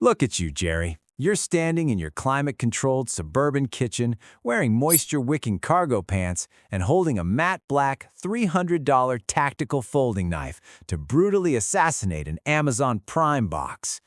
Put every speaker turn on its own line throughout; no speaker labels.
Look at you, Jerry. You're standing in your climate-controlled suburban kitchen, wearing moisture-wicking cargo pants and holding a matte black $300 tactical folding knife to brutally assassinate an Amazon Prime box.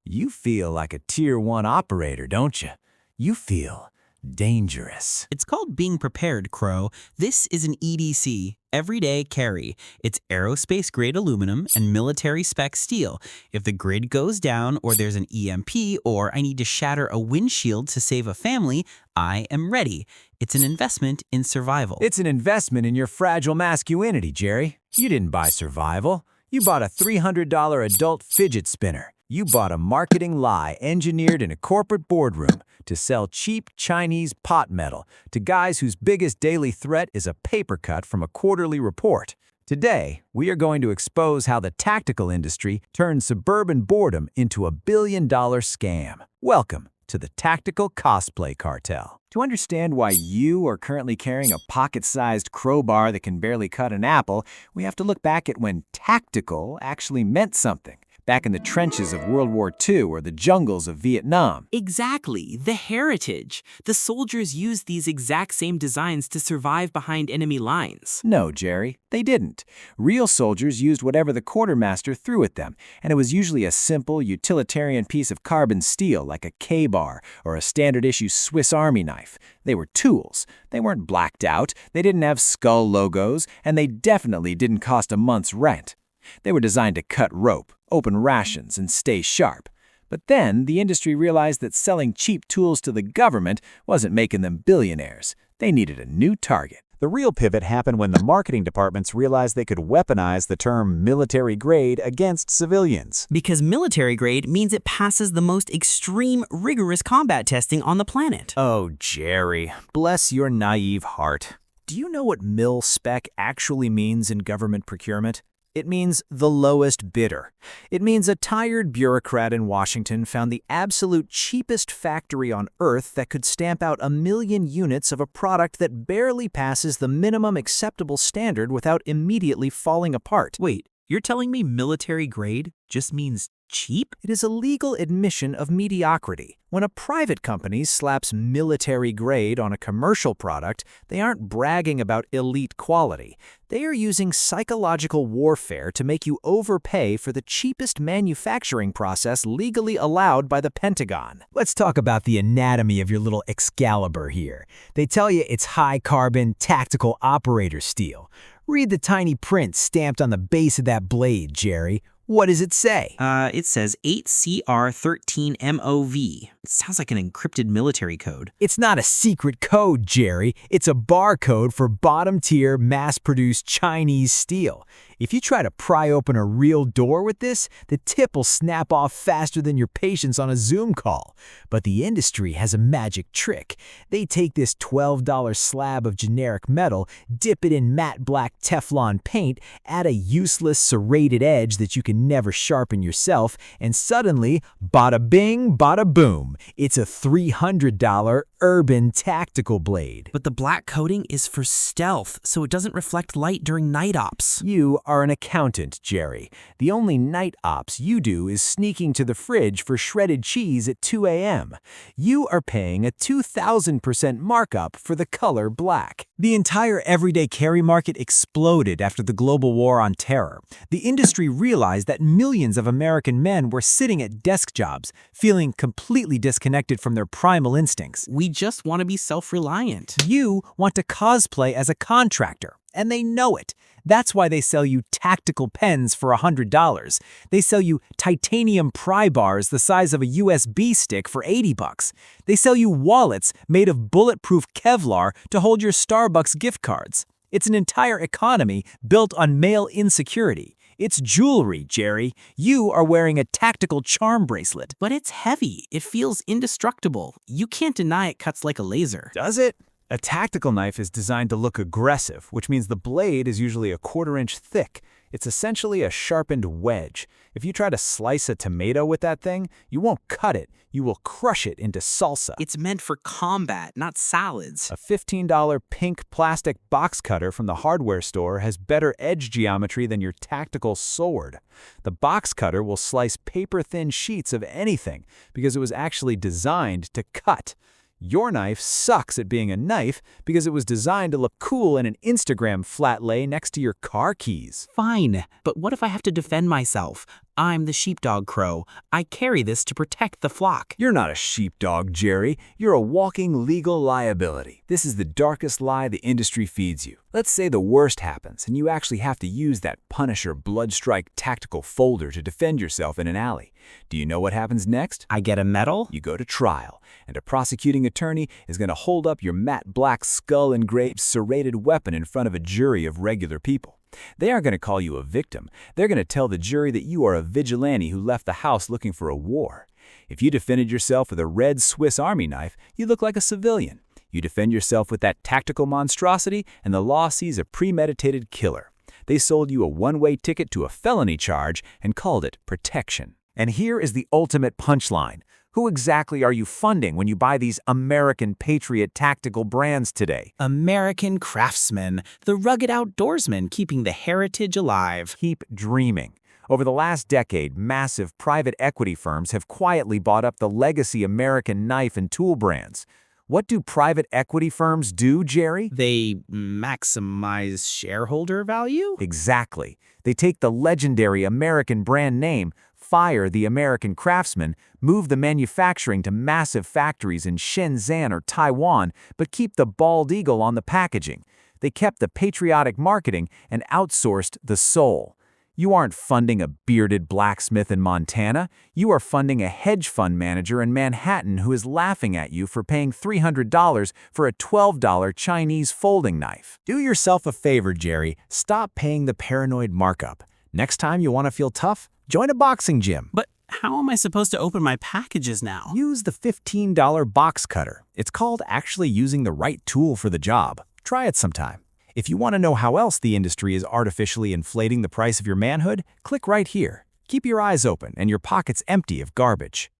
You feel like a Tier 1 operator, don't you? You feel dangerous.
It's called being prepared, Crow. This is an EDC, everyday carry. It's aerospace-grade aluminum and military-spec steel. If the grid goes down or there's an EMP or I need to shatter a windshield to save a family, I am ready. It's an investment in survival.
It's an investment in your fragile masculinity, Jerry. You didn't buy survival. You bought a $300 adult fidget spinner. You bought a marketing lie engineered in a corporate boardroom to sell cheap Chinese pot metal to guys whose biggest daily threat is a paper cut from a quarterly report. Today, we are going to expose how the tactical industry turned suburban boredom into a billion-dollar scam. Welcome to the Tactical Cosplay Cartel. To understand why you are currently carrying a pocket-sized crowbar that can barely cut an apple, we have to look back at when tactical actually meant something. Back in the trenches of World War II or the jungles of Vietnam.
Exactly, the heritage. The soldiers used these exact same designs to survive behind enemy lines.
No, Jerry, they didn't. Real soldiers used whatever the quartermaster threw at them, and it was usually a simple, utilitarian piece of carbon steel like a K-bar or a standard-issue Swiss Army knife. They were tools. They weren't blacked out, they didn't have skull logos, and they definitely didn't cost a month's rent. They were designed to cut rope, open rations, and stay sharp. But then the industry realized that selling cheap tools to the government wasn't making them billionaires. They needed a new target.
The real pivot happened when the marketing departments realized they could weaponize the term military grade against civilians.
Because military grade means it passes the most extreme, rigorous combat testing on the planet.
Oh, Jerry, bless your naive heart. Do you know what mil-spec actually means in government procurement? It means the lowest bidder. It means a tired bureaucrat in Washington found the absolute cheapest factory on Earth that could stamp out 1 million units of a product that barely passes the minimum acceptable standard without immediately falling apart.
Wait, you're telling me military grade just means cheap?
It is a legal admission of mediocrity. When a private company slaps military grade on a commercial product, they aren't bragging about elite quality. They are using psychological warfare to make you overpay for the cheapest manufacturing process legally allowed by the Pentagon. Let's talk about the anatomy of your little Excalibur here. They tell you it's high-carbon, tactical operator steel. Read the tiny print stamped on the base of that blade, Jerry. What does it say?
It says 8CR13MOV. It sounds like an encrypted military code.
It's not a secret code, Jerry. It's a barcode for bottom-tier, mass-produced Chinese steel. If you try to pry open a real door with this, the tip will snap off faster than your patience on a Zoom call. But the industry has a magic trick. They take this $12 slab of generic metal, dip it in matte black Teflon paint, add a useless serrated edge that you can never sharpen yourself, and suddenly, bada bing, bada boom, it's a $300 urban tactical blade.
But the black coating is for stealth, so it doesn't reflect light during night ops.
You are an accountant, Jerry. The only night ops you do is sneaking to the fridge for shredded cheese at 2 a.m. You are paying a 2,000% markup for the color black. The entire everyday carry market exploded after the global war on terror. The industry realized that millions of American men were sitting at desk jobs, feeling completely disconnected from their primal instincts.
We just want to be self-reliant.
You want to cosplay as a contractor, and they know it. That's why they sell you tactical pens for $100. They sell you titanium pry bars the size of a USB stick for $80. They sell you wallets made of bulletproof Kevlar to hold your Starbucks gift cards. It's an entire economy built on male insecurity. It's jewelry, Jerry. You are wearing a tactical charm bracelet.
But it's heavy. It feels indestructible. You can't deny it cuts like a laser.
Does it? A tactical knife is designed to look aggressive, which means the blade is usually a 1/4 inch thick. It's essentially a sharpened wedge. If you try to slice a tomato with that thing, you won't cut it, you will crush it into salsa.
It's meant for combat, not salads.
A $15 pink plastic box cutter from the hardware store has better edge geometry than your tactical sword. The box cutter will slice paper-thin sheets of anything because it was actually designed to cut. Your knife sucks at being a knife because it was designed to look cool in an Instagram flat lay next to your car keys.
Fine, but what if I have to defend myself? I'm the sheepdog crow. I carry this to protect the flock.
You're not a sheepdog, Jerry. You're a walking legal liability. This is the darkest lie the industry feeds you. Let's say the worst happens and you actually have to use that Punisher Bloodstrike tactical folder to defend yourself in an alley. Do you know what happens next?
I get a medal?
You go to trial, and a prosecuting attorney is going to hold up your matte black skull-engraved serrated weapon in front of a jury of regular people. They aren't going to call you a victim. They're going to tell the jury that you are a vigilante who left the house looking for a war. If you defended yourself with a red Swiss Army knife, you look like a civilian. You defend yourself with that tactical monstrosity, and the law sees a premeditated killer. They sold you a one-way ticket to a felony charge and called it protection. And here is the ultimate punchline. Who exactly are you funding when you buy these American Patriot tactical brands today?
American craftsmen, the rugged outdoorsmen keeping the heritage alive.
Keep dreaming. Over the last decade, massive private equity firms have quietly bought up the legacy American knife and tool brands. What do private equity firms do, Jerry?
They maximize shareholder value?
Exactly. They take the legendary American brand name, fire the American craftsman, move the manufacturing to massive factories in Shenzhen or Taiwan, but keep the bald eagle on the packaging. They kept the patriotic marketing and outsourced the soul. You aren't funding a bearded blacksmith in Montana. You are funding a hedge fund manager in Manhattan who is laughing at you for paying $300 for a $12 Chinese folding knife. Do yourself a favor, Jerry. Stop paying the paranoid markup. Next time you want to feel tough, join a boxing gym.
But how am I supposed to open my packages now?
Use the $15 box cutter. It's called actually using the right tool for the job. Try it sometime. If you want to know how else the industry is artificially inflating the price of your manhood, click right here. Keep your eyes open and your pockets empty of garbage.